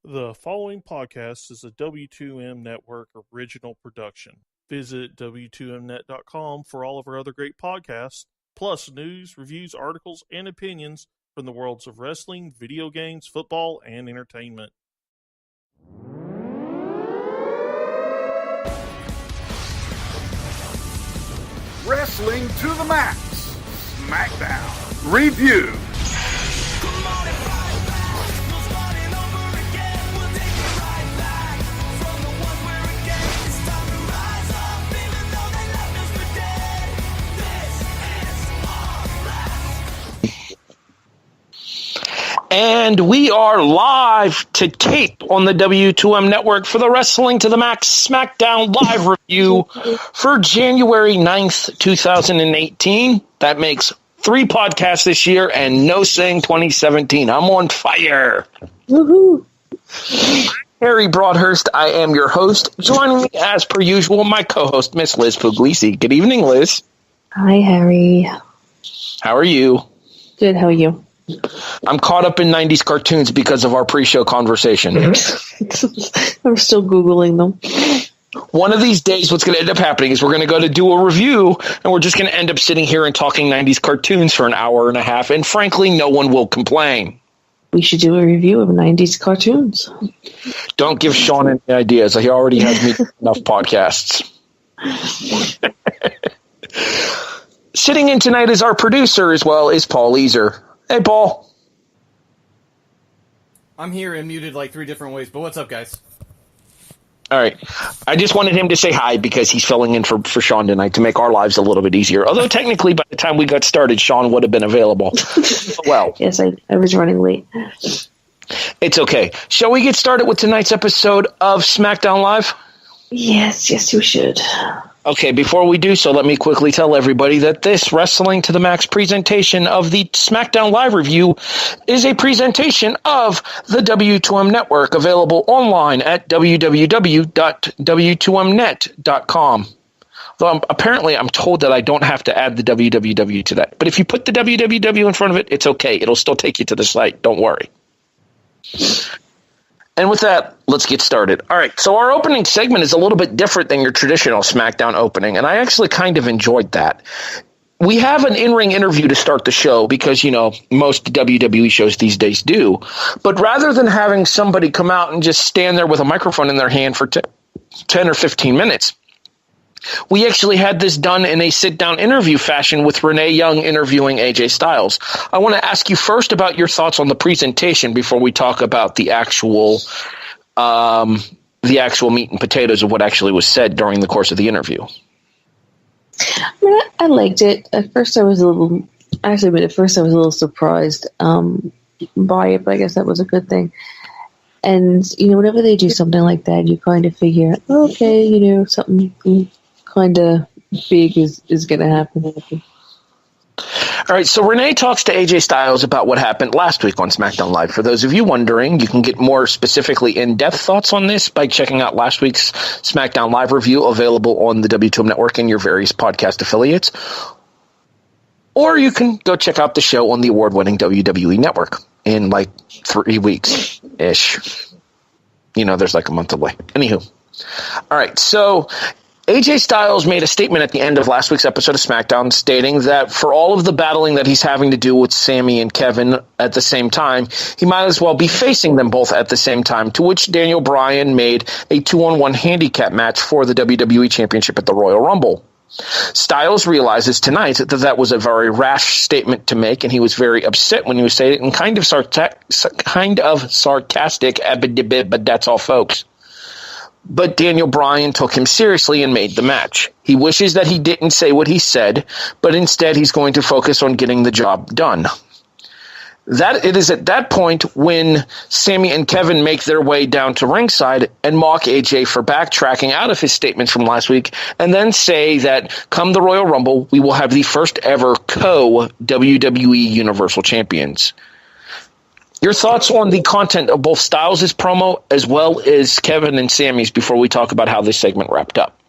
The following podcast is a W2M Network original production. Visit W2Mnet.com for all of our other great podcasts, plus news, reviews, articles, and opinions from the worlds of wrestling, video games, football, and entertainment. Wrestling to the Max Smackdown Review. And we are live to tape on the W2M Network for the Wrestling to the Max Smackdown live review for January 9th, 2018. That makes 3 podcasts this year and no saying 2017. I'm on fire. Woohoo! Harry Broadhurst, I am your host. Joining me as per usual, my co-host, Miss Liz Pugliese. Good evening, Liz. Hi, Harry. How are you? Good, how are you? I'm caught up in 90s cartoons because of our pre-show conversation. I'm still Googling them. One of these days, what's going to end up happening is we're going to go to do a review, and we're just going to end up sitting here and talking 90s cartoons for an hour and a half, and frankly, no one will complain. We should do a review of 90s cartoons. Don't give Sean any ideas. He already has me enough podcasts. Sitting in tonight as our producer as well is Paul Easer. Hey, Paul. I'm here and muted like 3 different ways, but what's up, guys? All right. I just wanted him to say hi because he's filling in for Sean tonight to make our lives a little bit easier. Although technically by the time we got started, Sean would have been available. Well. Yes, I was running late. It's okay. Shall we get started with tonight's episode of SmackDown Live? Yes, we should. Okay, before we do so, let me quickly tell everybody that this Wrestling to the Max presentation of the SmackDown Live review is a presentation of the W2M Network, available online at www.w2mnet.com. Though apparently I'm told that I don't have to add the www to that. But if you put the www in front of it, it's okay. It'll still take you to the site. Don't worry. And with that, let's get started. All right, so our opening segment is a little bit different than your traditional SmackDown opening, and I actually kind of enjoyed that. We have an in-ring interview to start the show because, you know, most WWE shows these days do. But rather than having somebody come out and just stand there with a microphone in their hand for 10 or 15 minutes, we actually had this done in a sit-down interview fashion with Renee Young interviewing AJ Styles. I want to ask you first about your thoughts on the presentation before we talk about the actual meat and potatoes of what actually was said during the course of the interview. I mean, I liked it. At first I was a little surprised by it, but I guess that was a good thing. And, you know, whenever they do something like that, you kind of figure, okay, you know, something kind of big is going to happen. All right, so Renee talks to AJ Styles about what happened last week on SmackDown Live. For those of you wondering, you can get more specifically in-depth thoughts on this by checking out last week's SmackDown Live review, available on the W2M Network and your various podcast affiliates. Or you can go check out the show on the award-winning WWE Network in like 3 weeks-ish. You know, there's like a month away. Anywho. All right, so AJ Styles made a statement at the end of last week's episode of SmackDown stating that for all of the battling that he's having to do with Sami and Kevin at the same time, he might as well be facing them both at the same time, to which Daniel Bryan made a 2-on-1 handicap match for the WWE Championship at the Royal Rumble. Styles realizes tonight that that was a very rash statement to make, and he was very upset when he was saying it, and kind of sarcastic, but that's all, folks. But Daniel Bryan took him seriously and made the match. He wishes that he didn't say what he said, but instead he's going to focus on getting the job done. It is at that point when Sami and Kevin make their way down to ringside and mock AJ for backtracking out of his statements from last week, and then say that come the Royal Rumble, we will have the first ever co-WWE Universal Champions. Your thoughts on the content of both Styles' promo as well as Kevin and Sami's before we talk about how this segment wrapped up?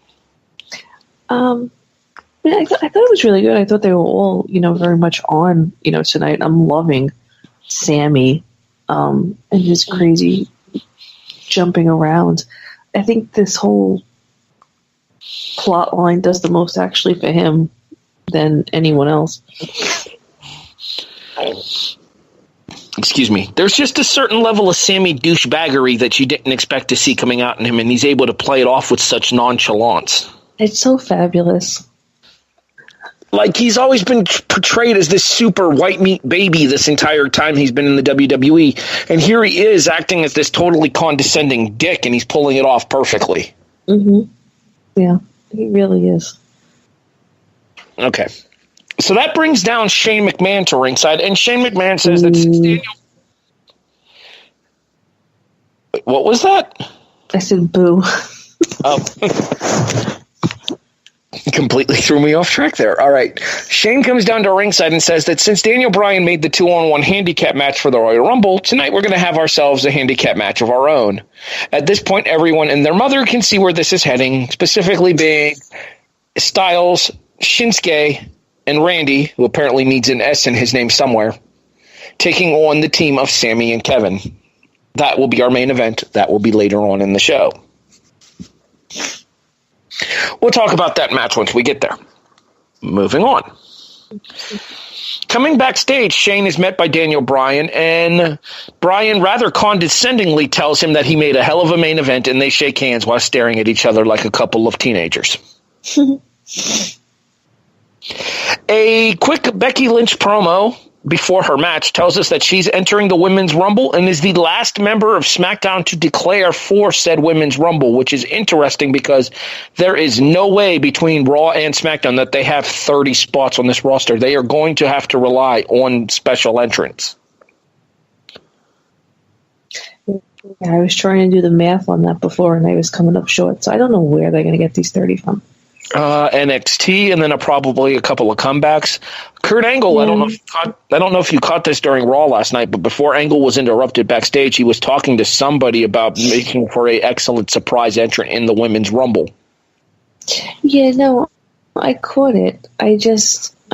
I thought it was really good. I thought they were all, very much on, tonight. I'm loving Sami and his crazy jumping around. I think this whole plot line does the most actually for him than anyone else. Excuse me. There's just a certain level of Sammy douchebaggery that you didn't expect to see coming out in him, and he's able to play it off with such nonchalance. It's so fabulous. Like, he's always been portrayed as this super white meat baby this entire time he's been in the WWE, and here he is acting as this totally condescending dick, and he's pulling it off perfectly. Mm-hmm. Yeah, he really is. Okay. So that brings down Shane McMahon to ringside, and Shane McMahon says that since Daniel... What was that? I said boo. Oh. Completely threw me off track there. All right. Shane comes down to ringside and says that since Daniel Bryan made the 2-on-1 handicap match for the Royal Rumble, tonight we're going to have ourselves a handicap match of our own. At this point, everyone and their mother can see where this is heading, specifically being Styles, Shinsuke, and Randy, who apparently needs an S in his name somewhere, taking on the team of Sami and Kevin. That will be our main event. That will be later on in the show. We'll talk about that match once we get there. Moving on. Coming backstage, Shane is met by Daniel Bryan, and Bryan rather condescendingly tells him that he made a hell of a main event, and they shake hands while staring at each other like a couple of teenagers. A quick Becky Lynch promo before her match tells us that she's entering the Women's Rumble and is the last member of SmackDown to declare for said Women's Rumble, which is interesting because there is no way between Raw and SmackDown that they have 30 spots on this roster. They are going to have to rely on special entrants. I was trying to do the math on that before, and I was coming up short, so I don't know where they're going to get these 30 from. NXT, and then probably a couple of comebacks. Kurt Angle, I don't know if you caught this during Raw last night, but before Angle was interrupted backstage, he was talking to somebody about making for a excellent surprise entrant in the Women's Rumble. Yeah, no, I caught it. I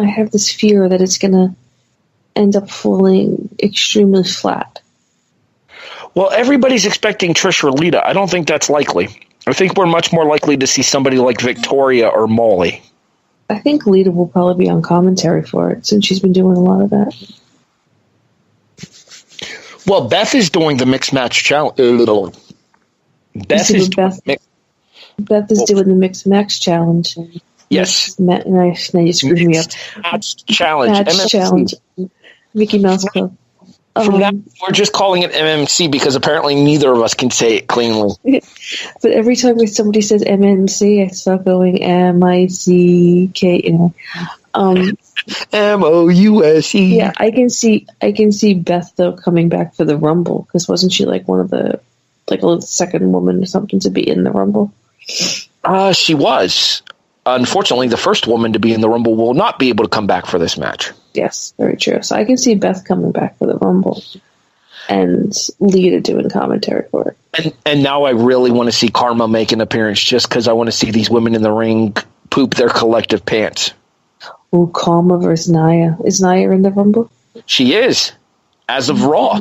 have this fear that it's going to end up falling extremely flat. Well, everybody's expecting Trish or Lita. I don't think that's likely. I think we're much more likely to see somebody like Victoria or Molly. I think Lita will probably be on commentary for it, since she's been doing a lot of that. Well, Beth is doing the mixed match challenge. Beth is doing the mixed match challenge. Yes. Now you screwed me up. Match challenge. Match challenge. Mickey Mouse Club. From that, we're just calling it MMC because apparently neither of us can say it cleanly. But every time somebody says MMC, I start going M-I-C-K. M-O-U-S-E. Yeah, I can see Beth though coming back for the Rumble, because wasn't she like one of the a second woman or something to be in the Rumble? She was. Unfortunately, the first woman to be in the Rumble will not be able to come back for this match. Yes, very true. So I can see Beth coming back for the Rumble and Lita doing commentary for it. And now I really want to see Karma make an appearance just because I want to see these women in the ring poop their collective pants. Ooh, Karma versus Nia. Is Nia in the Rumble? She is, as of Raw.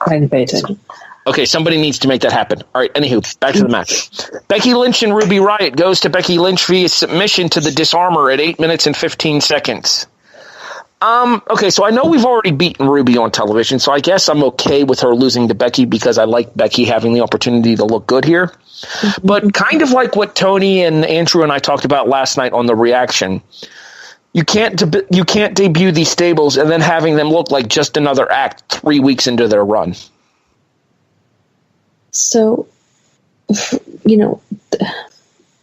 I didn't pay attention. Okay, somebody needs to make that happen. All right, anywho, back to the match. Becky Lynch and Ruby Riott goes to Becky Lynch via submission to the Disarmor at 8 minutes and 15 seconds. Okay, so I know we've already beaten Ruby on television, so I guess I'm okay with her losing to Becky because I like Becky having the opportunity to look good here. But kind of like what Tony and Andrew and I talked about last night on the reaction, you can't debut these stables and then having them look like just another act 3 weeks into their run. So, what's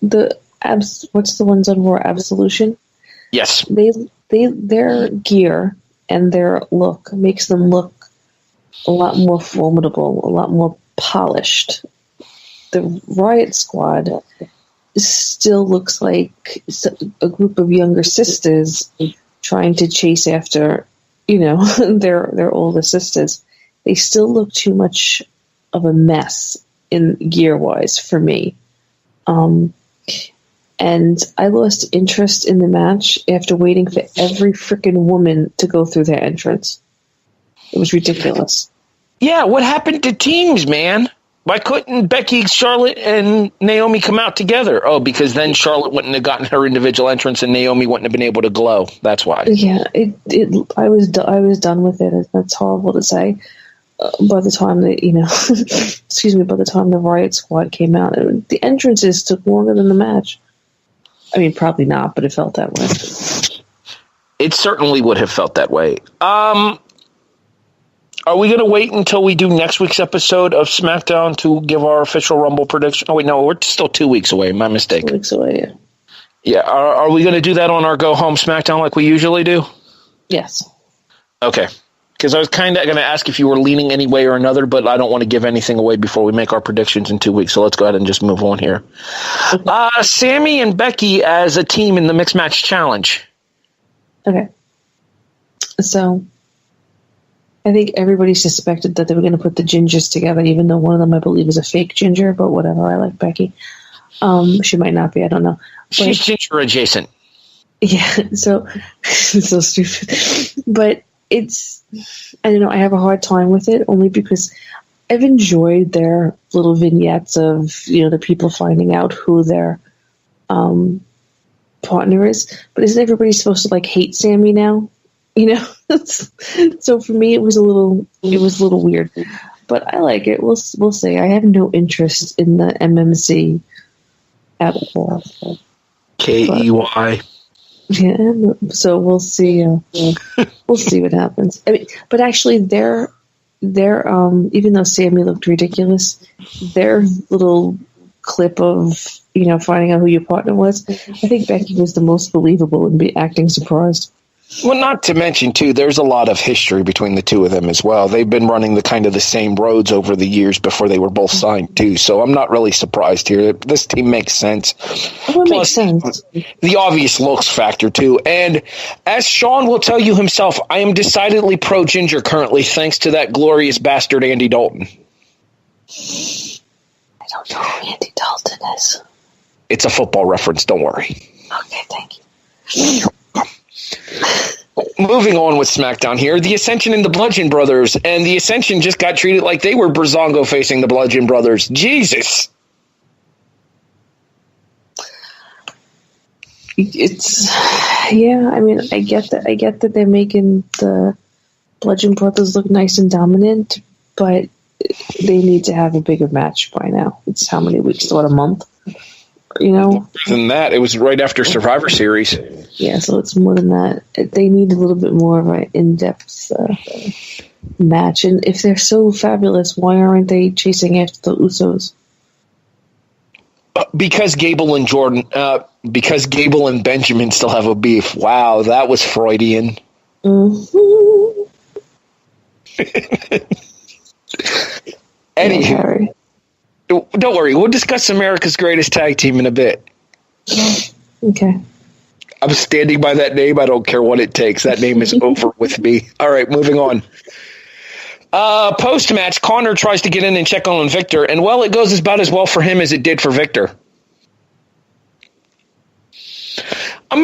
the ones on Raw? Absolution? Yes. Their gear and their look makes them look a lot more formidable, a lot more polished. The Riot Squad still looks like a group of younger sisters trying to chase after, their older sisters. They still look too much of a mess in gear-wise for me. And I lost interest in the match after waiting for every freaking woman to go through their entrance. It was ridiculous. Yeah, what happened to teams, man? Why couldn't Becky, Charlotte, and Naomi come out together? Oh, because then Charlotte wouldn't have gotten her individual entrance and Naomi wouldn't have been able to glow. That's why. Yeah, I was done with it. That's horrible to say. By the time that, by the time the Riot Squad came out, the entrances took longer than the match. I mean, probably not, but it felt that way. It certainly would have felt that way. Are we going to wait until we do next week's episode of SmackDown to give our official Rumble prediction? Oh, wait, no, we're still 2 weeks away. My mistake. 2 weeks away, yeah. Yeah, are we going to do that on our go-home SmackDown like we usually do? Yes. Okay. Because I was kind of going to ask if you were leaning any way or another, but I don't want to give anything away before we make our predictions in 2 weeks, so let's go ahead and just move on here. Sammy and Becky as a team in the Mixed Match Challenge. Okay. So, I think everybody suspected that they were going to put the gingers together, even though one of them, I believe, is a fake ginger, but whatever, I like Becky. She might not be, I don't know. But, she's ginger adjacent. Yeah, so stupid. But it's, I don't know, I have a hard time with it, only because I've enjoyed their little vignettes of, the people finding out who their partner is. But isn't everybody supposed to, hate Sammy now? So for me, it was a little weird, but I like it. We'll see. I have no interest in the MMC at all. KEY. Yeah, so we'll see. We'll see what happens. I mean, but actually, their even though Sammy looked ridiculous, their little clip of finding out who your partner was, I think Becky was the most believable and be acting surprised. Well, not to mention, too, there's a lot of history between the two of them as well. They've been running the same roads over the years before they were both signed, too. So I'm not really surprised here. This team makes sense. Oh, it makes sense. The obvious looks factor, too. And as Sean will tell you himself, I am decidedly pro-ginger currently, thanks to that glorious bastard Andy Dalton. I don't know who Andy Dalton is. It's a football reference, don't worry. Okay, thank you. Moving on with SmackDown here, the Ascension and the Bludgeon Brothers, and the Ascension just got treated like they were Breezango facing the Bludgeon Brothers. Jesus! I mean, I get that they're making the Bludgeon Brothers look nice and dominant, but they need to have a bigger match by now. It's how many weeks? What, a month? More than that, it was right after Survivor Series. Yeah, so it's more than that. They need a little bit more of an in-depth match. And if they're so fabulous, why aren't they chasing after the Usos? Because Gable and Benjamin still have a beef. Wow, that was Freudian. Mm-hmm. Anywho, don't worry. We'll discuss America's Greatest Tag Team in a bit. Okay. I'm standing by that name. I don't care what it takes. That name is over with me. All right, moving on. Post-match, Connor tries to get in and check on Victor, and, well, it goes about as well for him as it did for Victor. I'm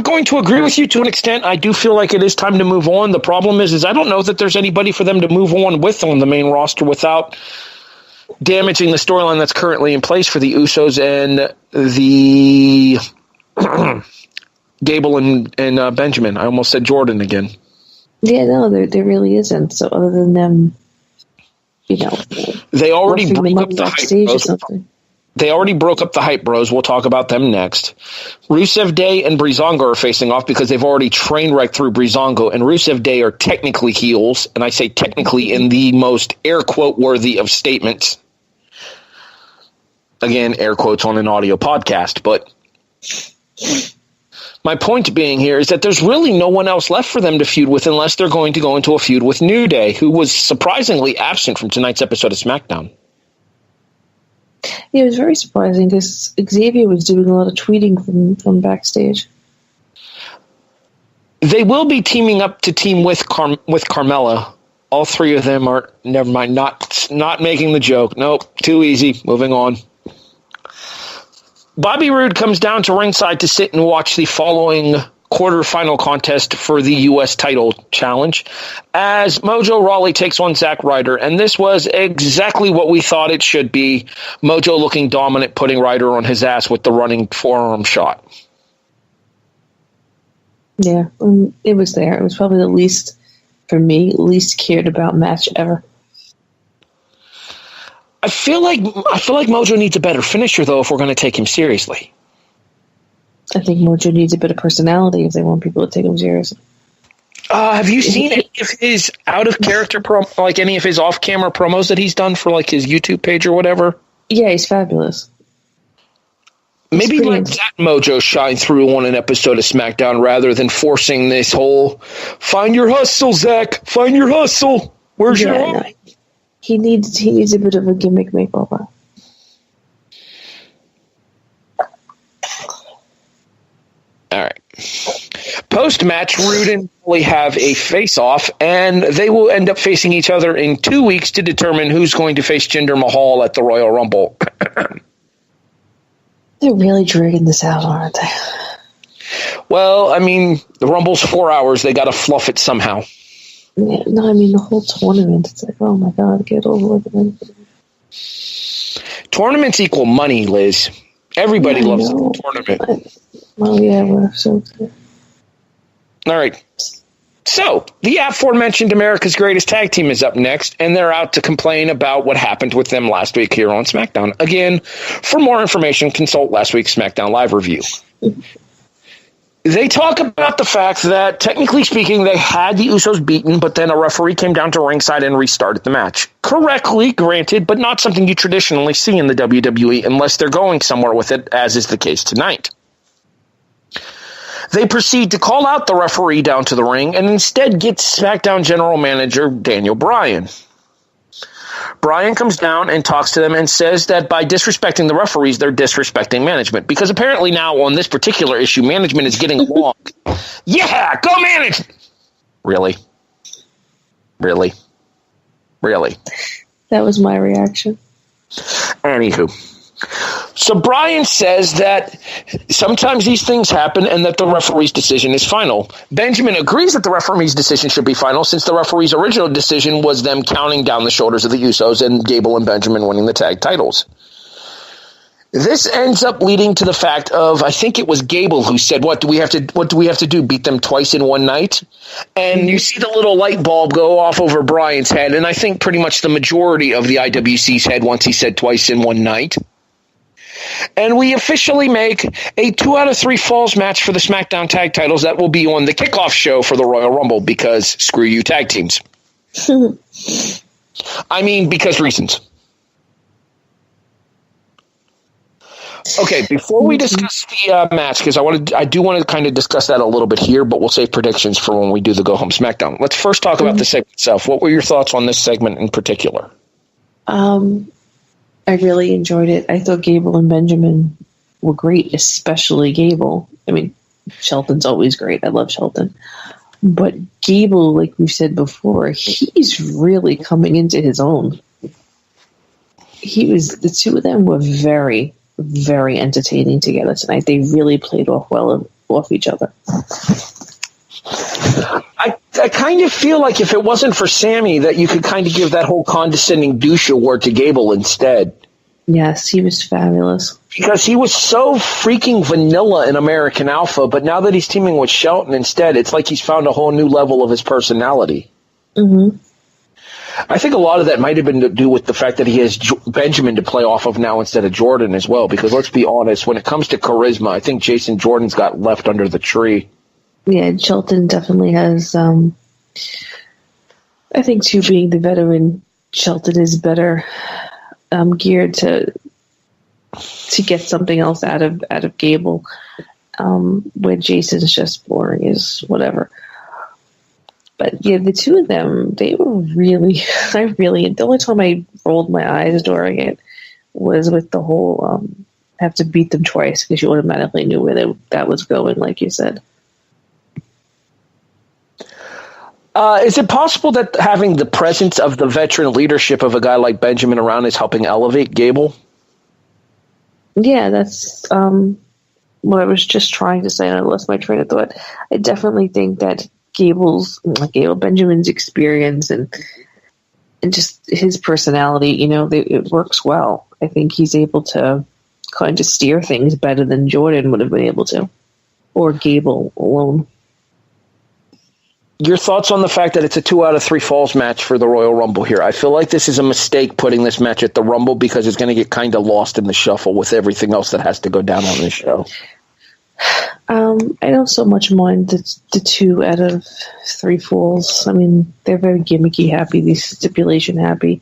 going to agree with you to an extent. I do feel like it is time to move on. The problem is I don't know that there's anybody for them to move on with on the main roster without damaging the storyline that's currently in place for the Usos and the Gable and Benjamin. I almost said Jordan again. Yeah, no, there really isn't. So other than them, they already broke up the backstage or something. They already broke up the Hype Bros. We'll talk about them next. Rusev Day and Breezango are facing off because they've already train wrecked through Breezango, and Rusev Day are technically heels, and I say technically in the most air quote worthy of statements. Again, air quotes on an audio podcast, but my point being here is that there's really no one else left for them to feud with unless they're going to go into a feud with New Day, who was surprisingly absent from tonight's episode of SmackDown. Yeah, it was very surprising because Xavier was doing a lot of tweeting from backstage. They will be teaming up to team with Carmella. All three of them are, never mind, not making the joke. Nope, too easy. Moving on. Bobby Roode comes down to ringside to sit and watch the following quarterfinal contest for the U.S. title challenge as Mojo Rawley takes on Zack Ryder. And this was exactly what we thought it should be. Mojo looking dominant, putting Ryder on his ass with the running forearm shot. Yeah, it was there. It was probably the least, for me, least cared about match ever. I feel like Mojo needs a better finisher, though, if we're going to take him seriously. I think Mojo needs a bit of personality if they want people to take him seriously. Have you seen any of his out of character like any of his off camera promos that he's done for like his YouTube page or whatever? Yeah, he's fabulous. Maybe let that Mojo shine through on an episode of SmackDown rather than forcing this whole "find your hustle, Zach, find your hustle." Where's your no, he needs a bit of a gimmick makeover. All right. Post-match, Rude and Foley have a face-off, and they will end up facing each other in 2 weeks to determine who's going to face Jinder Mahal at the Royal Rumble. They're really dragging this out, aren't they? Well, I mean, the Rumble's 4 hours. They got to fluff it somehow. Yeah, no, I mean, the whole tournament. It's like, oh my God, get over it. Tournaments equal money, Liz. Everybody loves the tournament. Well, yeah, we're so good. All right. So, the aforementioned America's Greatest Tag Team is up next, and they're out to complain about what happened with them last week here on SmackDown. Again, for more information, consult last week's SmackDown Live review. They talk about the fact that, technically speaking, they had the Usos beaten, but then a referee came down to ringside and restarted the match. Correctly, granted, but not something you traditionally see in the WWE unless they're going somewhere with it, as is the case tonight. They proceed to call out the referee down to the ring and instead get SmackDown General Manager Daniel Bryan. Bryan comes down and talks to them and says that by disrespecting the referees, they're disrespecting management. Because apparently now on this particular issue, management is getting along. Yeah, go manage! Really? Really? Really? That was my reaction. Anywho. So Bryan says that sometimes these things happen and that the referee's decision is final. Benjamin agrees that the referee's decision should be final since the referee's original decision was them counting down the shoulders of the Usos and Gable and Benjamin winning the tag titles. This ends up leading to the fact of, I think it was Gable who said, what do we have to do? Beat them twice in one night? And you see the little light bulb go off over Bryan's head, and I think pretty much the majority of the IWC's head once he said twice in one night. And we officially make a 2 out of 3 falls match for the SmackDown tag titles that will be on the kickoff show for the Royal Rumble because screw you tag teams. I mean, because reasons. Okay, before we discuss the match, because I do want to kind of discuss that a little bit here, but we'll save predictions for when we do the Go Home SmackDown. Let's first talk about the segment itself. What were your thoughts on this segment in particular? I really enjoyed it. I thought Gable and Benjamin were great, especially Gable. I mean, Shelton's always great. I love Shelton. But Gable, like we've said before, he's really coming into his own. The two of them were very, very entertaining together tonight. They really played off each other. I kind of feel like if it wasn't for Sami, that you could kind of give that whole condescending douche award to Gable instead. Yes, he was fabulous. Because he was so freaking vanilla in American Alpha, but now that he's teaming with Shelton instead, it's like he's found a whole new level of his personality. Mm-hmm. I think a lot of that might have been to do with the fact that he has Benjamin to play off of now instead of Jordan as well, because let's be honest, when it comes to charisma, I think Jason Jordan's got left under the tree. Yeah, Shelton definitely has, I think, too, being the veteran, Shelton is better geared to get something else out of Gable, where Jason's just boring is whatever. But yeah, the two of them, they were really, the only time I rolled my eyes during it was with the whole have to beat them twice because you automatically knew where that was going, like you said. Is it possible that having the presence of the veteran leadership of a guy like Benjamin around is helping elevate Gable? Yeah, that's what I was just trying to say, and I lost my train of thought. I definitely think that Benjamin's experience and just his personality, it works well. I think he's able to kind of steer things better than Jordan would have been able to, or Gable alone. Your thoughts on the fact that it's a 2 out of 3 falls match for the Royal Rumble here? I feel like this is a mistake putting this match at the Rumble because it's going to get kind of lost in the shuffle with everything else that has to go down on this show. I don't so much mind the 2 out of 3 falls. I mean, they're very gimmicky happy, these stipulation happy,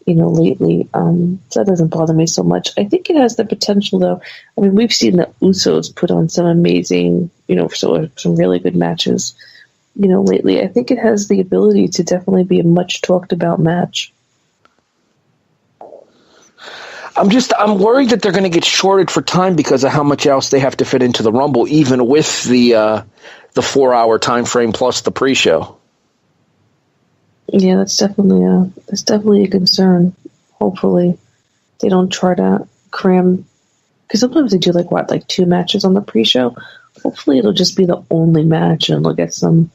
lately. So that doesn't bother me so much. I think it has the potential, though. I mean, we've seen the Usos put on some amazing, some really good matches, lately. I think it has the ability to definitely be a much talked about match. I'm worried that they're going to get shorted for time because of how much else they have to fit into the Rumble, even with the 4-hour time frame plus the pre-show. Yeah, that's definitely a concern. Hopefully, they don't try to cram, because sometimes they do like 2 matches on the pre-show. Hopefully, it'll just be the only match, and they'll get some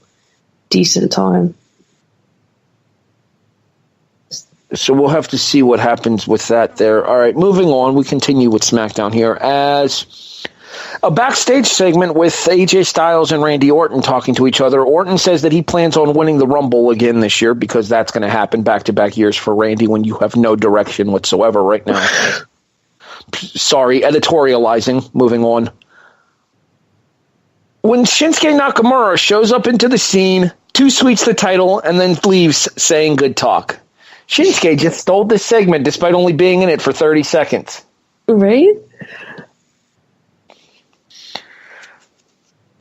decent time. So we'll have to see what happens with that there. All right, moving on. We continue with SmackDown here as a backstage segment with AJ Styles and Randy Orton talking to each other. Orton says that he plans on winning the Rumble again this year because that's going to happen back-to-back years for Randy when you have no direction whatsoever right now. Sorry, editorializing. Moving on. When Shinsuke Nakamura shows up into the scene, 2 sweets the title, and then leaves saying good talk. Shinsuke just stole this segment despite only being in it for 30 seconds. Right?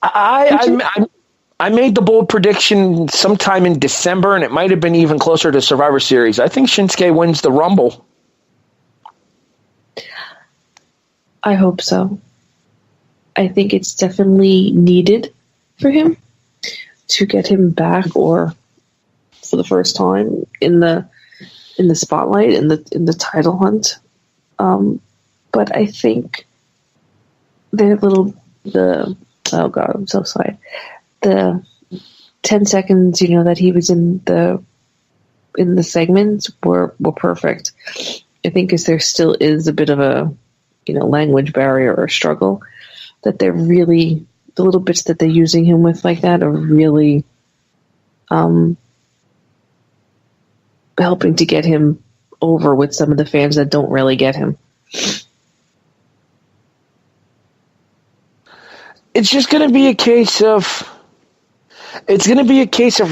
I made the bold prediction sometime in December, and it might have been even closer to Survivor Series. I think Shinsuke wins the Rumble. I hope so. I think it's definitely needed for him to get him back, or for the first time in the spotlight, in the title hunt. But I think oh God, I'm so sorry. The 10 seconds, that he was in the segments were perfect. I think because there still is a bit of a language barrier or struggle, that they're really, the little bits that they're using him with like that are really helping to get him over with some of the fans that don't really get him. It's just going to be a case of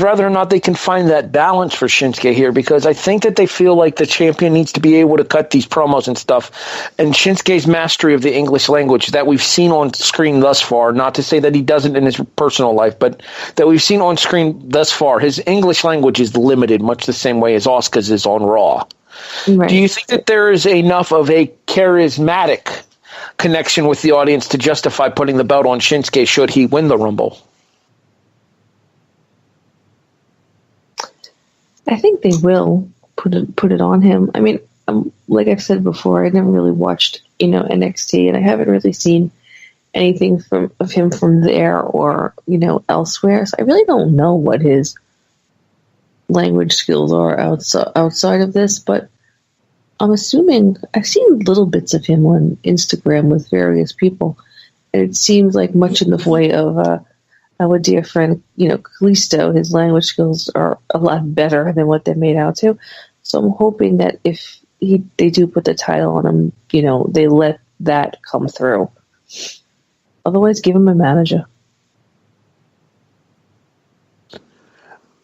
whether or not they can find that balance for Shinsuke here, because I think that they feel like the champion needs to be able to cut these promos and stuff. And Shinsuke's mastery of the English language that we've seen on screen thus far, not to say that he doesn't in his personal life, but that we've seen on screen thus far, his English language is limited, much the same way as Asuka's is on Raw. Right. Do you think that there is enough of a charismatic connection with the audience to justify putting the belt on Shinsuke should he win the Rumble? I think they will put it on him. I mean, like I've said before, I never really watched NXT, and I haven't really seen anything of him from there or elsewhere. So I really don't know what his language skills are outside of this. But I'm assuming I've seen little bits of him on Instagram with various people, and it seems like much in the way of our dear friend, Kalisto. His language skills are a lot better than what they're made out to. So I'm hoping that if they do put the title on him, they let that come through. Otherwise, give him a manager.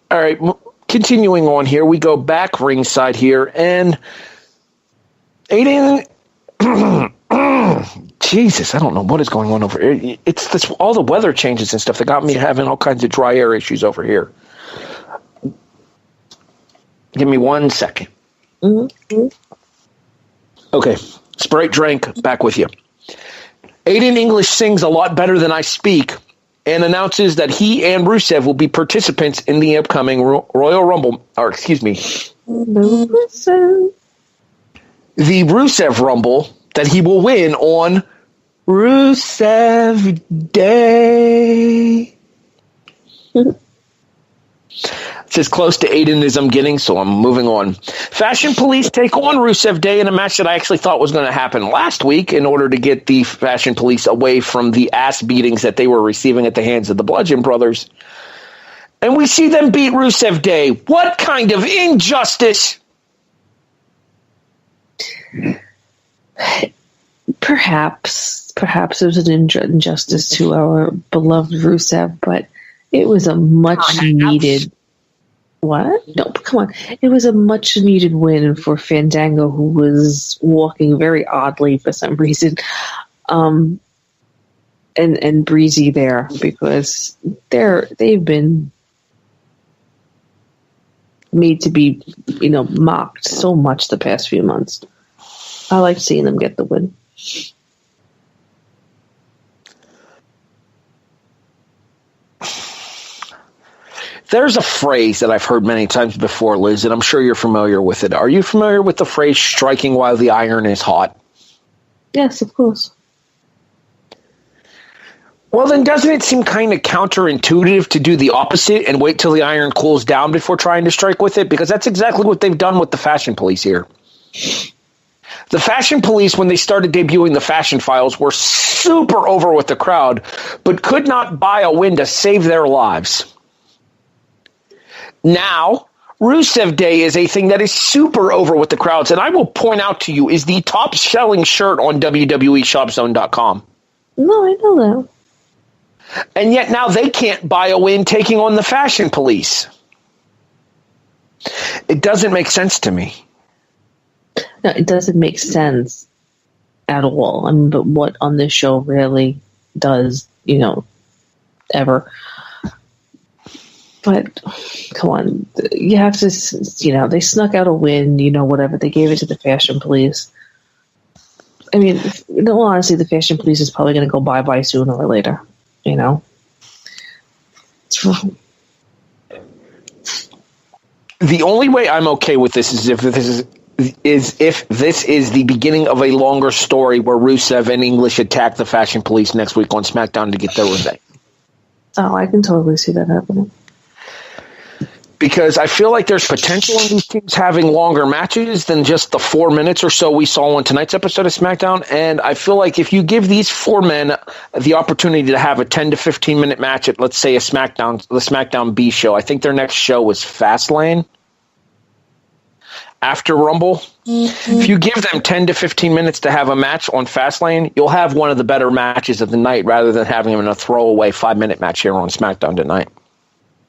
All right, continuing on here, we go back ringside here, and Aiden... Jesus, I don't know what is going on over here. It's this, all the weather changes and stuff that got me having all kinds of dry air issues over here. Give me 1 second. Mm-hmm. Okay, Sprite drink, back with you. Aiden English sings a lot better than I speak and announces that he and Rusev will be participants in the upcoming Royal Rumble, or excuse me, the Rusev Rumble that he will win on Rusev Day. It's as close to Aiden as I'm getting, so I'm moving on. Fashion Police take on Rusev Day in a match that I actually thought was going to happen last week in order to get the Fashion Police away from the ass beatings that they were receiving at the hands of the Bludgeon Brothers. And we see them beat Rusev Day. What kind of injustice? Perhaps it was an injustice to our beloved Rusev, but it was a much needed. What? No, come on. It was a much needed win for Fandango, who was walking very oddly for some reason, and Breezy there, because they've been made to be, mocked so much the past few months. I like seeing them get the win. There's a phrase that I've heard many times before, Liz, and I'm sure you're familiar with it. Are you familiar with the phrase striking while the iron is hot? Yes, of course. Well, then doesn't it seem kind of counterintuitive to do the opposite and wait till the iron cools down before trying to strike with it? Because that's exactly what they've done with the Fashion Police here. The Fashion Police, when they started debuting the Fashion Files, were super over with the crowd, but could not buy a win to save their lives. Now, Rusev Day is a thing that is super over with the crowds, and I will point out to you, is the top-selling shirt on WWEShopZone.com. No, I know that. And yet now they can't buy a win taking on the Fashion Police. It doesn't make sense to me. No, it doesn't make sense at all. I mean, but what on this show really does, ever. But come on, you have to, they snuck out a win, whatever. They gave it to the Fashion Police. I mean, no, honestly, the Fashion Police is probably going to go bye-bye sooner or later, The only way I'm okay with this is if this is the beginning of a longer story where Rusev and English attack the Fashion Police next week on SmackDown to get their revenge. Oh, I can totally see that happening. Because I feel like there's potential in these teams having longer matches than just the 4 minutes or so we saw on tonight's episode of SmackDown. And I feel like if you give these four men the opportunity to have a 10 to 15 minute match at, let's say, the SmackDown B show, I think their next show was Fastlane after Rumble. Mm-hmm. If you give them 10 to 15 minutes to have a match on Fastlane, you'll have one of the better matches of the night rather than having them in a throwaway 5-minute match here on SmackDown tonight.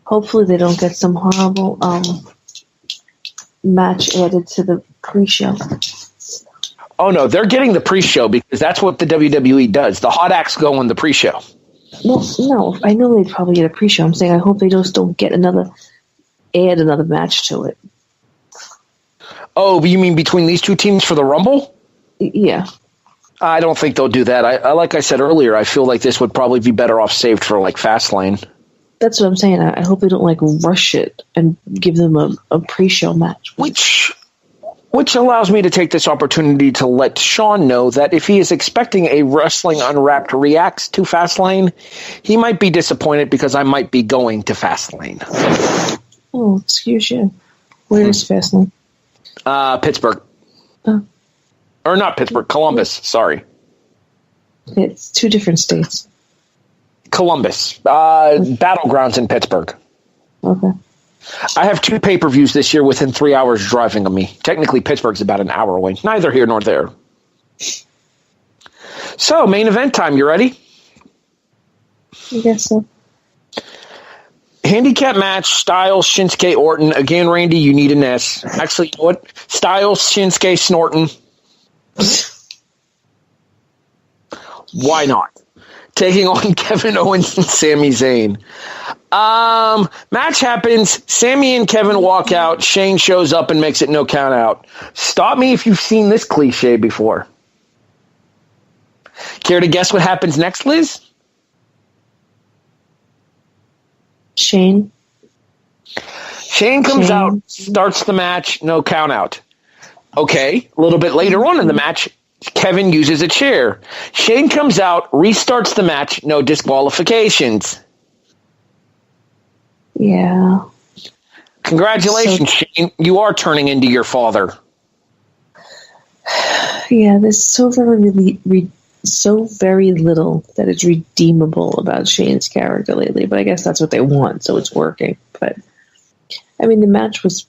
Hopefully they don't get some horrible match added to the pre-show. Oh, no, they're getting the pre-show because that's what the WWE does. The hot acts go on the pre-show. Well, no, I know they'd probably get a pre-show. I'm saying I hope they just don't get add another match to it. Oh, you mean between these two teams for the Rumble? Yeah. I don't think they'll do that. I like I said earlier, I feel like this would probably be better off saved for like Fastlane. That's what I'm saying. I hope they don't rush it and give them a pre-show match. Which allows me to take this opportunity to let Sean know that if he is expecting a Wrestling Unwrapped reacts to Fastlane, he might be disappointed because I might be going to Fastlane. Oh, excuse you. Where is Fastlane? Pittsburgh. Oh. Or not Pittsburgh, Columbus, sorry. It's two different states. Columbus. Battlegrounds in Pittsburgh. Okay. I have 2 pay-per-views this year within 3 hours driving of me. Technically, Pittsburgh's about an hour away. Neither here nor there. So, main event time. You ready? I guess so. Handicap match, Styles, Shinsuke, Orton. Again, Randy, you need an S. Actually, you know what? Styles, Shinsuke, Snorton. Why not? Taking on Kevin Owens and Sami Zayn. Match happens. Sami and Kevin walk out. Shane shows up and makes it no count out. Stop me if you've seen this cliche before. Care to guess what happens next, Liz? Shane comes out, starts the match, no count out. Okay, a little bit later on in the match, Kevin uses a chair. Shane comes out, restarts the match, no disqualifications. Yeah. Congratulations, Shane. You are turning into your father. Yeah, there's so very little that is redeemable about Shane's character lately, but I guess that's what they want, so it's working. But I mean, the match was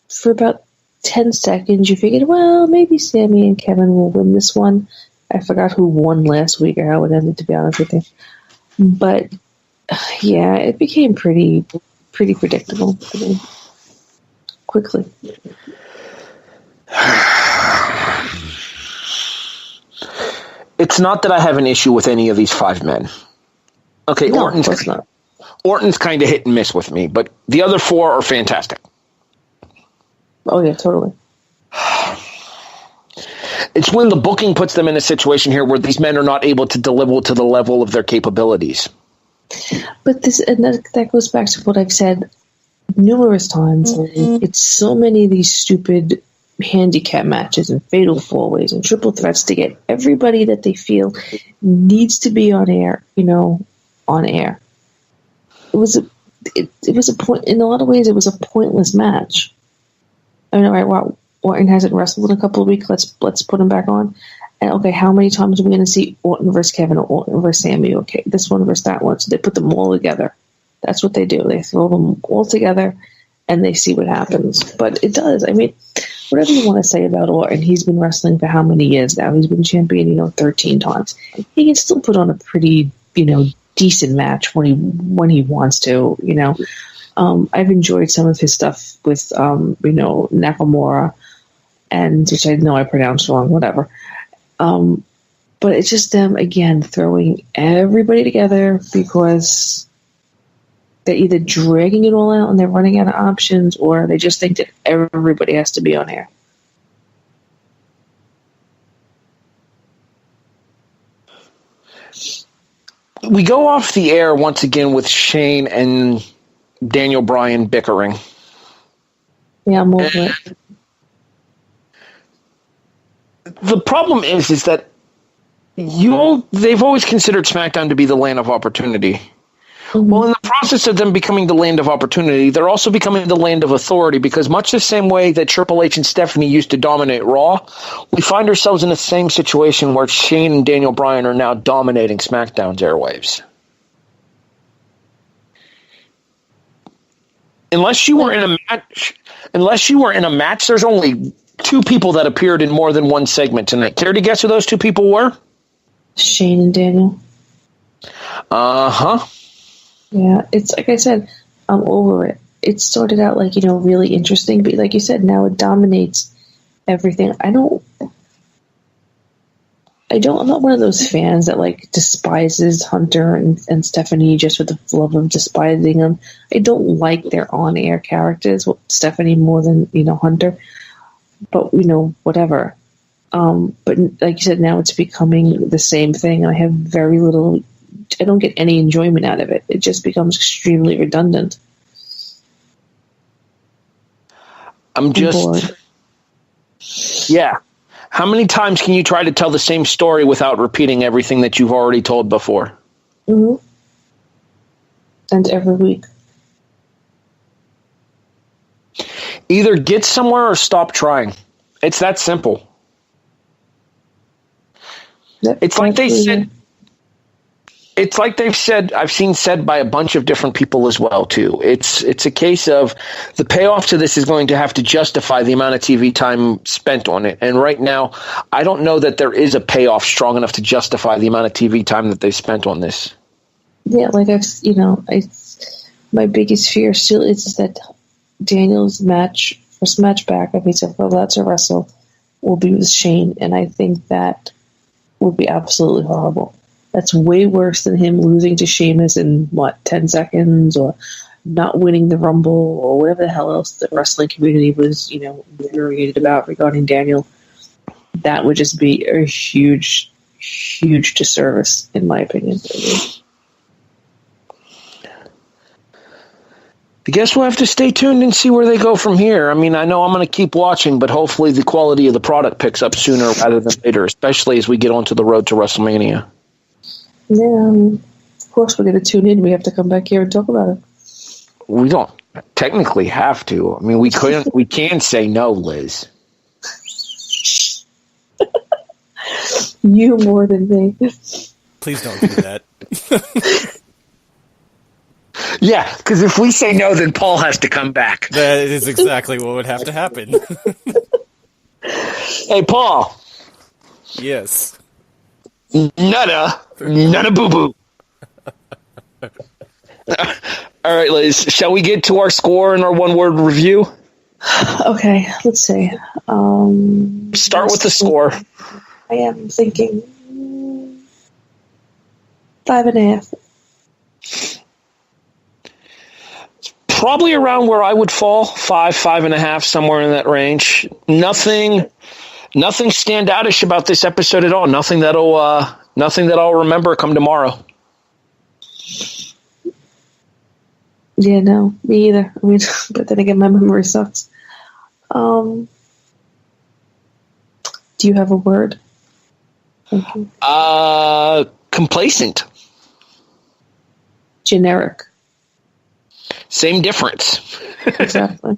for about 10 seconds. You figured, well, maybe Sami and Kevin will win this one. I forgot who won last week or how it ended, to be honest with you. But yeah, it became pretty predictable. I mean, quickly. It's not that I have an issue with any of these 5 men. Okay, No, Orton's of course not. Orton's kind of hit and miss with me, but the other 4 are fantastic. Oh yeah, totally. It's when the booking puts them in a situation here where these men are not able to deliver to the level of their capabilities. But that goes back to what I've said numerous times. It's so many of these stupid handicap matches and fatal 4-ways and triple threats to get everybody that they feel needs to be on air, on air. It was a point, in a lot of ways it was a pointless match. I mean, all right, well, Orton hasn't wrestled in a couple of weeks. Let's put him back on. And okay, how many times are we going to see Orton versus Kevin or Orton versus Sami? Okay, this one versus that one. So they put them all together. That's what they do. They throw them all together and they see what happens. But it does. I mean, whatever you want to say about Orton, he's been wrestling for how many years now? He's been champion, 13 times. He can still put on a pretty, decent match when he wants to, I've enjoyed some of his stuff with, Nakamura, and which I know I pronounced wrong, whatever. But it's just them, again, throwing everybody together because they're either dragging it all out and they're running out of options, or they just think that everybody has to be on air. We go off the air once again with Shane and Daniel Bryan bickering. Yeah, I'm over it. The problem is that they've always considered SmackDown to be the land of opportunity. Mm-hmm. Well, in the process of them becoming the land of opportunity, they're also becoming the land of authority, because much the same way that Triple H and Stephanie used to dominate Raw, we find ourselves in the same situation where Shane and Daniel Bryan are now dominating SmackDown's airwaves. Unless you were in a match, there's only 2 people that appeared in more than one segment tonight. Care to guess who those 2 people were? Shane and Daniel. Uh-huh. Yeah, it's like I said, I'm over it. It started out really interesting, but like you said, now it dominates everything. I'm not one of those fans that despises Hunter and Stephanie just for the love of despising them. I don't like their on-air characters, Stephanie more than, Hunter. But, whatever. But like you said, now it's becoming the same thing. I have very little, I don't get any enjoyment out of it. It just becomes extremely redundant. I'm bored. Yeah. How many times can you try to tell the same story without repeating everything that you've already told before? Mm-hmm. And every week. Either get somewhere or stop trying. It's that simple. It's like they've said, I've seen said by a bunch of different people as well, too. It's a case of the payoff to this is going to have to justify the amount of TV time spent on it. And right now, I don't know that there is a payoff strong enough to justify the amount of TV time that they've spent on this. Yeah, my biggest fear still is that Daniel's first match back, if he's allowed to wrestle, will be with Shane. And I think that would be absolutely horrible. That's way worse than him losing to Sheamus in, 10 seconds, or not winning the Rumble, or whatever the hell else the wrestling community was, infuriated about regarding Daniel. That would just be a huge, huge disservice, in my opinion. I guess we'll have to stay tuned and see where they go from here. I mean, I know I'm going to keep watching, but hopefully the quality of the product picks up sooner rather than later, especially as we get onto the road to WrestleMania. Yeah, of course we're going to tune in. We have to come back here and talk about it. We don't technically have to. I mean, we couldn't. We can say no, Liz. You more than me. Please don't do that. Yeah, because if we say no, then Paul has to come back. That is exactly what would have to happen. Hey, Paul. Yes. Nutta boo-boo. All right, Liz, shall we get to our score and our one-word review? Okay, let's see. Start with the score. I am thinking 5.5. Probably around where I would fall, 5.5, somewhere in that range. Nothing standoutish about this episode at all. Nothing that I'll remember come tomorrow. Yeah, no, me either. I mean, but then again, my memory sucks. Do you have a word? Thank you. Complacent. Generic. Same difference. Exactly.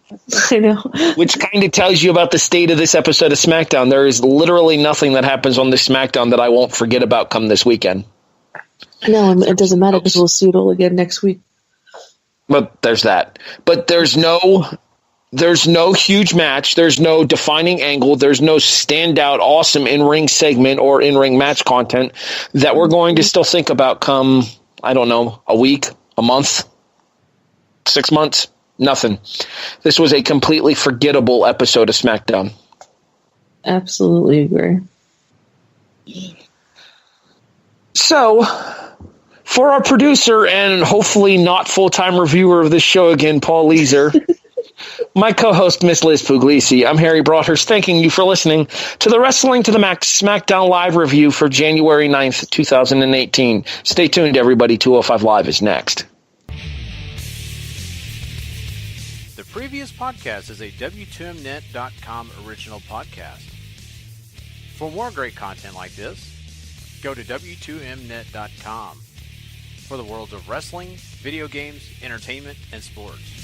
I know. Which kind of tells you about the state of this episode of SmackDown. There is literally nothing that happens on this SmackDown that I won't forget about come this weekend. No, it doesn't matter because we'll see it all again next week. But there's that. But there's no huge match. There's no defining angle. There's no standout, awesome in-ring segment or in-ring match content that we're going to still think about come, I don't know, a week, a month, 6 months. Nothing. This was a completely forgettable episode of SmackDown. Absolutely agree. So, for our producer and hopefully not full-time reviewer of this show again, Paul Leeser, my co-host, Miss Liz Pugliese, I'm Harry Broadhurst, thanking you for listening to the Wrestling to the Max SmackDown Live review for January 9th, 2018. Stay tuned, everybody. 205 Live is next. The previous podcast is a W2Mnet.com original podcast. For more great content like this, go to W2Mnet.com for the worlds of wrestling, video games, entertainment, and sports.